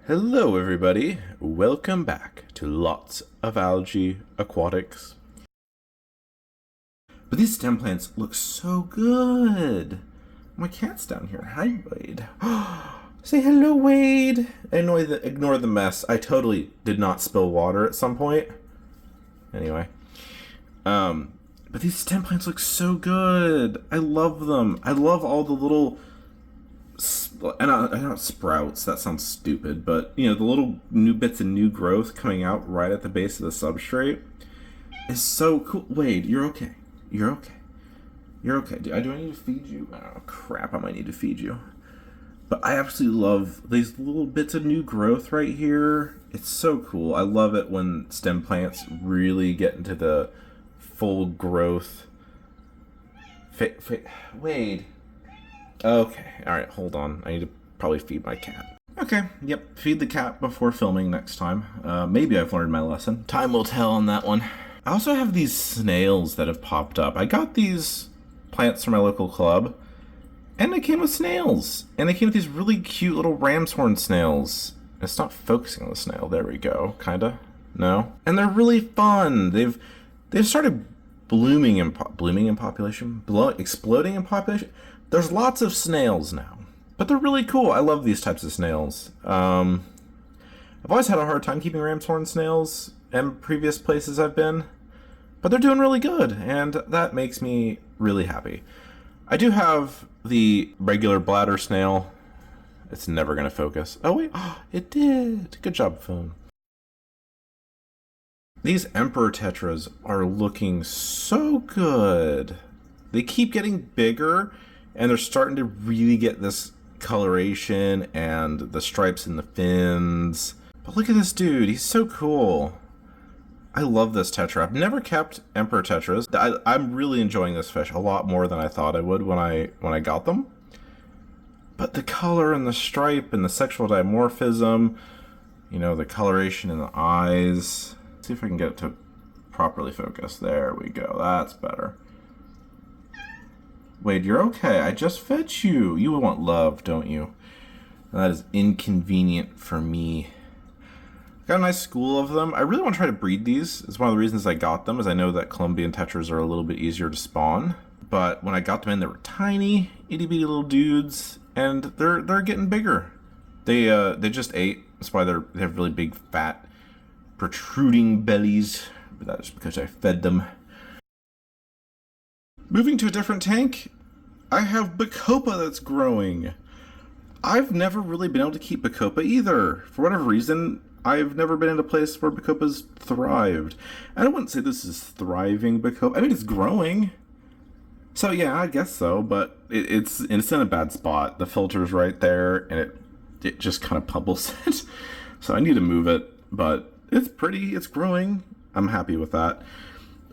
Hello everybody, welcome back to Lots of Algae Aquatics. But these stem plants look so good. My cat's down here. Hi, Wade. Say hello, Wade. Ignore the mess. I totally did not spill water at some point. Anyway. But these stem plants look so good. I love them. I love all the little... I know sprouts, that sounds stupid, but you know, the little new bits of new growth coming out right at the base of the substrate is so cool. Wade, you're okay. You're okay. You're okay. Do I need to feed you? Oh crap, I might need to feed you. But I absolutely love these little bits of new growth right here. It's so cool. I love it when stem plants really get into the full growth. Wade. Okay, alright, hold on. I need to probably feed my cat. Okay, yep, feed the cat before filming next time. Maybe I've learned my lesson. Time will tell on that one. I also have these snails that have popped up. I got these plants from my local club, and they came with snails. And they came with these really cute little ram's horn snails. It's not focusing on the snail. There we go, kinda. No? And they're really fun. They've started exploding in population. There's lots of snails now, but they're really cool. I love these types of snails. I've always had a hard time keeping ram's horn snails in previous places I've been, but they're doing really good, and that makes me really happy. I do have the regular bladder snail. It's never going to focus. Oh wait, it did. Good job, phone. These emperor tetras are looking so good. They keep getting bigger, and they're starting to really get this coloration and the stripes in the fins. But look at this dude, he's so cool. I love this tetra. I've never kept emperor tetras. I'm really enjoying this fish a lot more than I thought I would when I got them. But the color and the stripe and the sexual dimorphism, you know, the coloration in the eyes. Let's see if I can get it to properly focus. There we go, that's better. Wade, you're okay. I just fed you. You want love, don't you? And that is inconvenient for me. Got a nice school of them. I really want to try to breed these. It's one of the reasons I got them, is I know that Colombian tetras are a little bit easier to spawn. But when I got them in, they were tiny, itty bitty little dudes, and they're getting bigger. They just ate. That's why they have really big, fat, protruding bellies. But that is because I fed them. Moving to a different tank, I have Bacopa that's growing. I've never really been able to keep Bacopa either. For whatever reason, I've never been in a place where Bacopa's thrived. And I wouldn't say this is thriving Bacopa. I mean, it's growing. So yeah, I guess so, but it's in a bad spot. The filter's right there, and it just kind of pummels it. So I need to move it, but it's pretty, it's growing. I'm happy with that.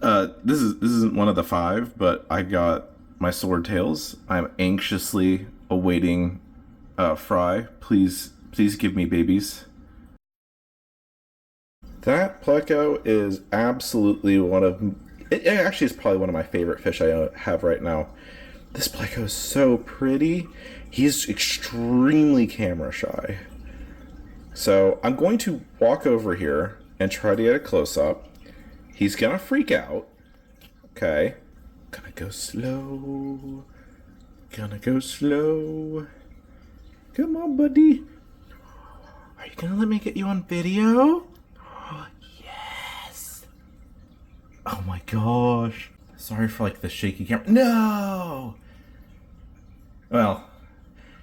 This isn't one of the 5, but I got my swordtails. I'm anxiously awaiting Fry. Please give me babies. That pleco is absolutely it actually is probably one of my favorite fish I have right now. This pleco is so pretty. He's extremely camera shy. So I'm going to walk over here and try to get a close-up. He's gonna freak out. Okay. Gonna go slow. Gonna go slow. Come on, buddy. Are you gonna let me get you on video? Oh, yes. Oh my gosh. Sorry for like the shaky camera. No! Well,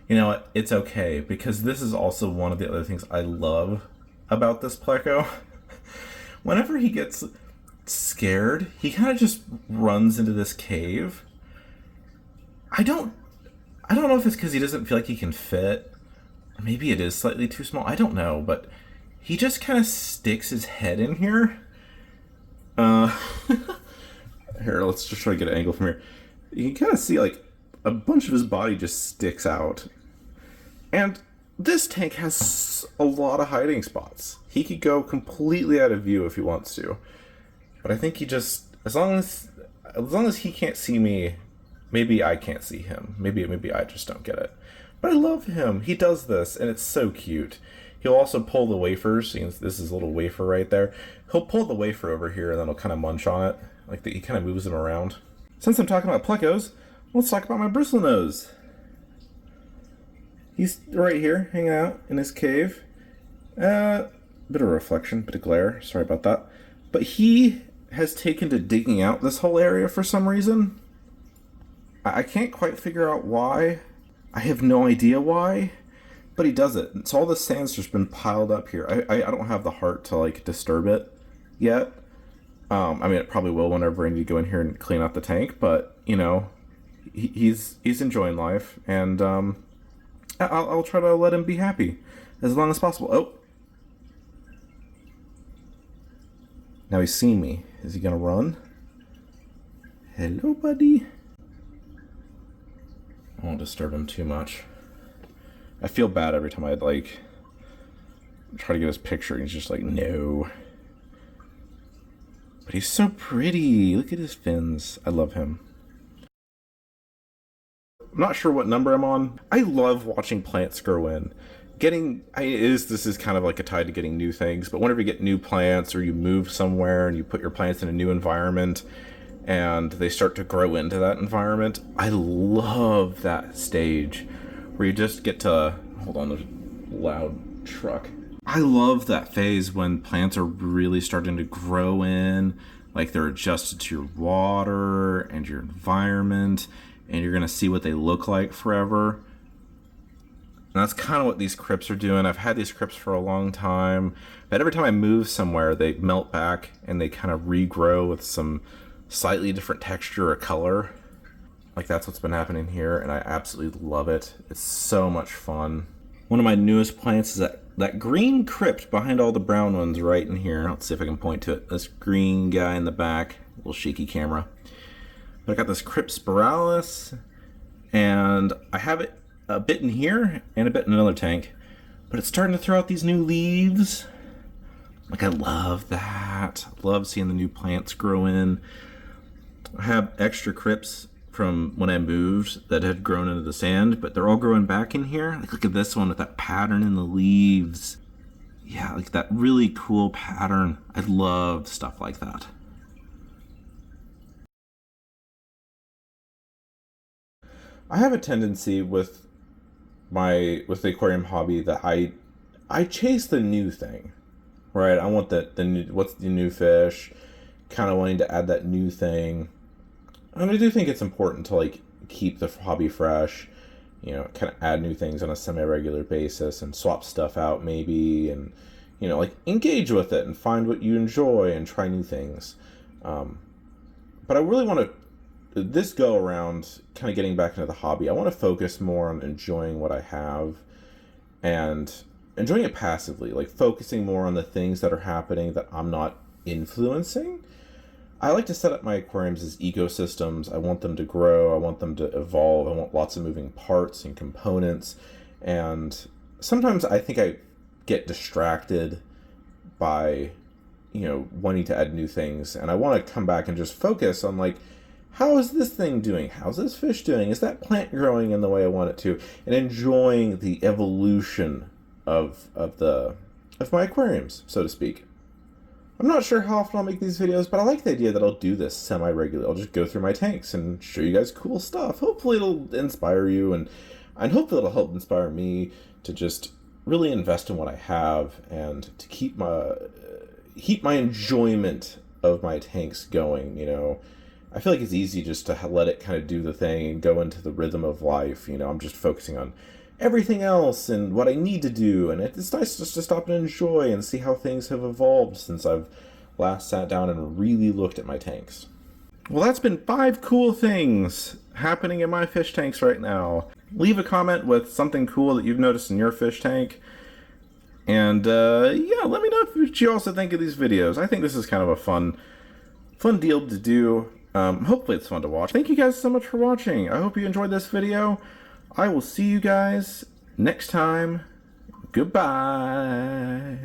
you know what? It's okay, because this is also one of the other things I love about this pleco. Whenever he gets scared, he kind of just runs into this cave. I don't know if it's because he doesn't feel like he can fit. Maybe it is slightly too small. I don't know, but he just kind of sticks his head in here. Here, let's just try to get an angle from here. You can kind of see like a bunch of his body just sticks out. And this tank has a lot of hiding spots. He could go completely out of view if he wants to. But I think he just, as long as he can't see me, maybe I can't see him. Maybe I just don't get it. But I love him. He does this, and it's so cute. He'll also pull the wafers. This is a little wafer right there. He'll pull the wafer over here and then he'll kind of munch on it. He kind of moves them around. Since I'm talking about plecos, let's talk about my bristlenose. He's right here, hanging out in his cave. Bit of reflection, bit of glare. Sorry about that. But he has taken to digging out this whole area for some reason. I can't quite figure out why. I have no idea why, but he does it. It's all the sand's just been piled up here. I don't have the heart to like disturb it yet. I mean, it probably will whenever I need to go in here and clean out the tank, but you know, he's enjoying life, and I'll try to let him be happy as long as possible. Oh, now he's seen me. Is he gonna run? Hello, buddy. I won't disturb him too much. I feel bad every time I like try to get his picture. He's just like, no. But he's so pretty. Look at his fins. I love him. I'm not sure what number I'm on. I love watching plants grow in. This is kind of like a tie to getting new things, but whenever you get new plants or you move somewhere and you put your plants in a new environment and they start to grow into that environment, I love that stage where you just get to, hold on, there's a loud truck. I love that phase when plants are really starting to grow in, like they're adjusted to your water and your environment, and you're gonna see what they look like forever. And that's kind of what these crypts are doing. I've had these crypts for a long time, but every time I move somewhere, they melt back and they kind of regrow with some slightly different texture or color. Like that's what's been happening here, and I absolutely love it. It's so much fun. One of my newest plants is that green crypt behind all the brown ones right in here. Let's see if I can point to it. This green guy in the back, a little shaky camera. But I got this crypt spiralis, and I have it a bit in here and a bit in another tank, but it's starting to throw out these new leaves. Like I love that. Love seeing the new plants grow in. I have extra crypts from when I moved that had grown into the sand, but they're all growing back in here. Like look at this one with that pattern in the leaves. Yeah, like that really cool pattern. I love stuff like that. I have a tendency with the aquarium hobby that I chase the new thing, right? I want the new, what's the new fish, kind of wanting to add that new thing. And I do think it's important to like keep the hobby fresh, you know, kind of add new things on a semi-regular basis and swap stuff out maybe, and you know, like engage with it and find what you enjoy and try new things. But I really want to, this go around, kind of getting back into the hobby, I want to focus more on enjoying what I have and enjoying it passively, like focusing more on the things that are happening that I'm not influencing. I like to set up my aquariums as ecosystems. I want them to grow. I want them to evolve. I want lots of moving parts and components. And sometimes I think I get distracted by, you know, wanting to add new things. And I want to come back and just focus on like, how is this thing doing? How's this fish doing? Is that plant growing in the way I want it to? And enjoying the evolution of my aquariums, so to speak. I'm not sure how often I'll make these videos, but I like the idea that I'll do this semi-regularly. I'll just go through my tanks and show you guys cool stuff. Hopefully it'll inspire you, and hopefully it'll help inspire me to just really invest in what I have and to keep my enjoyment of my tanks going, you know. I feel like it's easy just to let it kind of do the thing and go into the rhythm of life, you know. I'm just focusing on everything else and what I need to do, and it's nice just to stop and enjoy and see how things have evolved since I've last sat down and really looked at my tanks. Well, that's been 5 cool things happening in my fish tanks right now. Leave a comment with something cool that you've noticed in your fish tank, and yeah, let me know what you also think of these videos. I think this is kind of a fun deal to do. Hopefully it's fun to watch. Thank you guys so much for watching. I hope you enjoyed this video. I will see you guys next time. Goodbye.